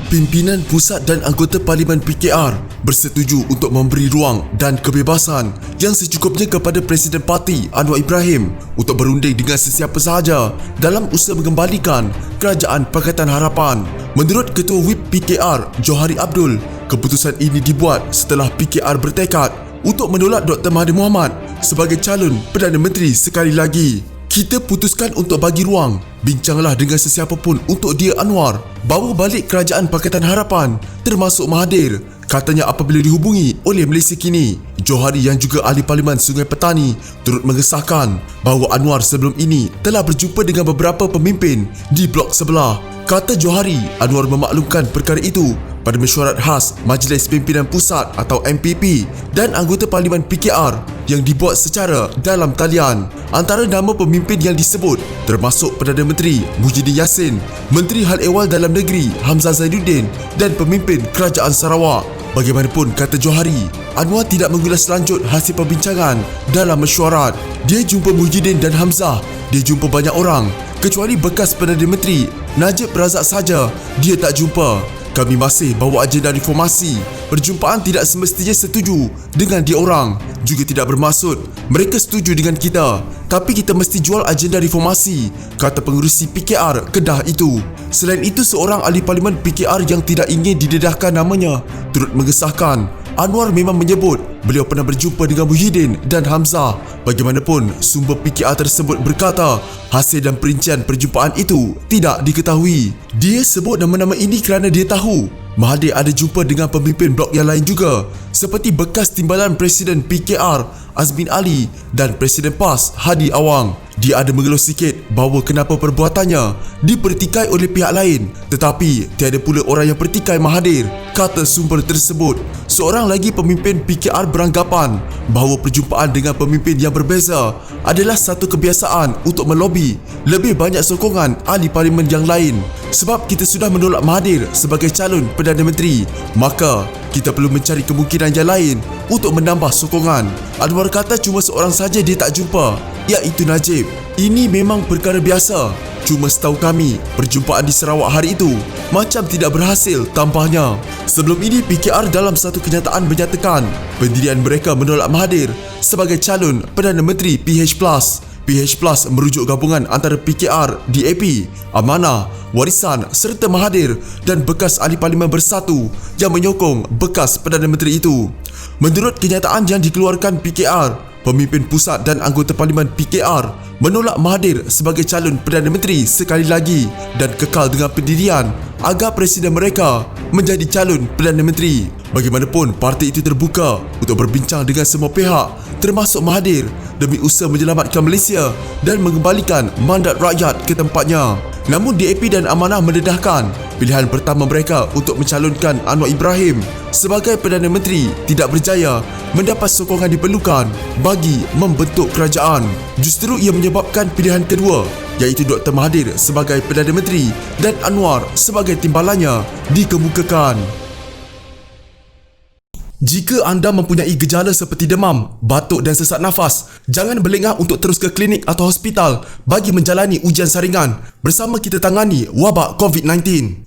Pimpinan pusat dan anggota Parlimen PKR bersetuju untuk memberi ruang dan kebebasan yang secukupnya kepada Presiden Parti Anwar Ibrahim untuk berunding dengan sesiapa sahaja dalam usaha mengembalikan Kerajaan Pakatan Harapan. Menurut Ketua Whip PKR Johari Abdul, keputusan ini dibuat setelah PKR bertekad untuk menolak Dr. Mahathir Mohamad sebagai calon Perdana Menteri sekali lagi. Kita putuskan untuk bagi ruang, bincanglah dengan sesiapa pun untuk dia Anwar bawa balik Kerajaan Pakatan Harapan termasuk Mahathir, katanya apabila dihubungi oleh Malaysia Kini. Johari yang juga ahli Parlimen Sungai Petani turut mengesahkan bahawa Anwar sebelum ini telah berjumpa dengan beberapa pemimpin di blok sebelah. Kata Johari, Anwar memaklumkan perkara itu pada mesyuarat khas Majlis Pimpinan Pusat atau MPP dan anggota Parlimen PKR yang dibuat secara dalam talian. Antara nama pemimpin yang disebut termasuk Perdana Menteri Muhyiddin Yassin, Menteri Hal Ehwal Dalam Negeri Hamzah Zainuddin dan pemimpin Kerajaan Sarawak. Bagaimanapun, kata Johari, Anwar tidak mengulas lanjut hasil perbincangan dalam mesyuarat. Dia jumpa Muhyiddin dan Hamzah, dia jumpa banyak orang, kecuali bekas Perdana Menteri Najib Razak saja dia tak jumpa. Kami masih bawa agenda reformasi. Perjumpaan tidak semestinya setuju dengan diorang, juga tidak bermaksud mereka setuju dengan kita, tapi kita mesti jual agenda reformasi, kata pengerusi PKR Kedah itu. Selain itu, seorang ahli Parlimen PKR yang tidak ingin didedahkan namanya turut mengesahkan Anwar memang menyebut beliau pernah berjumpa dengan Muhyiddin dan Hamzah. Bagaimanapun, sumber PKR tersebut berkata hasil dan perincian perjumpaan itu tidak diketahui. Dia sebut nama-nama ini kerana dia tahu Mahathir ada jumpa dengan pemimpin blok yang lain juga, seperti bekas timbalan Presiden PKR Azmin Ali dan Presiden PAS Hadi Awang. Dia ada mengeluh sikit bahawa kenapa perbuatannya dipertikai oleh pihak lain, tetapi tiada pula orang yang pertikai Mahathir, kata sumber tersebut. Seorang lagi pemimpin PKR beranggapan bahawa perjumpaan dengan pemimpin yang berbeza adalah satu kebiasaan untuk melobi lebih banyak sokongan ahli parlimen yang lain. Sebab kita sudah menolak Mahathir sebagai calon Perdana Menteri, maka kita perlu mencari kemungkinan yang lain untuk menambah sokongan. Anwar kata cuma seorang saja dia tak jumpa, iaitu Najib. Ini memang perkara biasa. Cuma setahu kami, perjumpaan di Sarawak hari itu macam tidak berhasil, tambahnya. Sebelum ini, PKR dalam satu kenyataan menyatakan pendirian mereka menolak Mahathir sebagai calon Perdana Menteri PH+. PH+ merujuk gabungan antara PKR, DAP, Amanah, Warisan serta Mahathir dan bekas ahli parlimen bersatu yang menyokong bekas Perdana Menteri itu. Menurut kenyataan yang dikeluarkan PKR, pemimpin pusat dan anggota Parlimen PKR menolak Mahathir sebagai calon Perdana Menteri sekali lagi dan kekal dengan pendirian agar presiden mereka menjadi calon Perdana Menteri. Bagaimanapun, parti itu terbuka untuk berbincang dengan semua pihak termasuk Mahathir demi usaha menyelamatkan Malaysia dan mengembalikan mandat rakyat ke tempatnya. Namun DAP dan Amanah mendedahkan pilihan pertama mereka untuk mencalonkan Anwar Ibrahim sebagai Perdana Menteri tidak berjaya mendapat sokongan diperlukan bagi membentuk kerajaan. Justru ia menyebabkan pilihan kedua, iaitu Dr. Mahathir sebagai Perdana Menteri dan Anwar sebagai timbalannya dikemukakan. Jika anda mempunyai gejala seperti demam, batuk dan sesak nafas, jangan berlengah untuk terus ke klinik atau hospital bagi menjalani ujian saringan. Bersama kita tangani wabak COVID-19.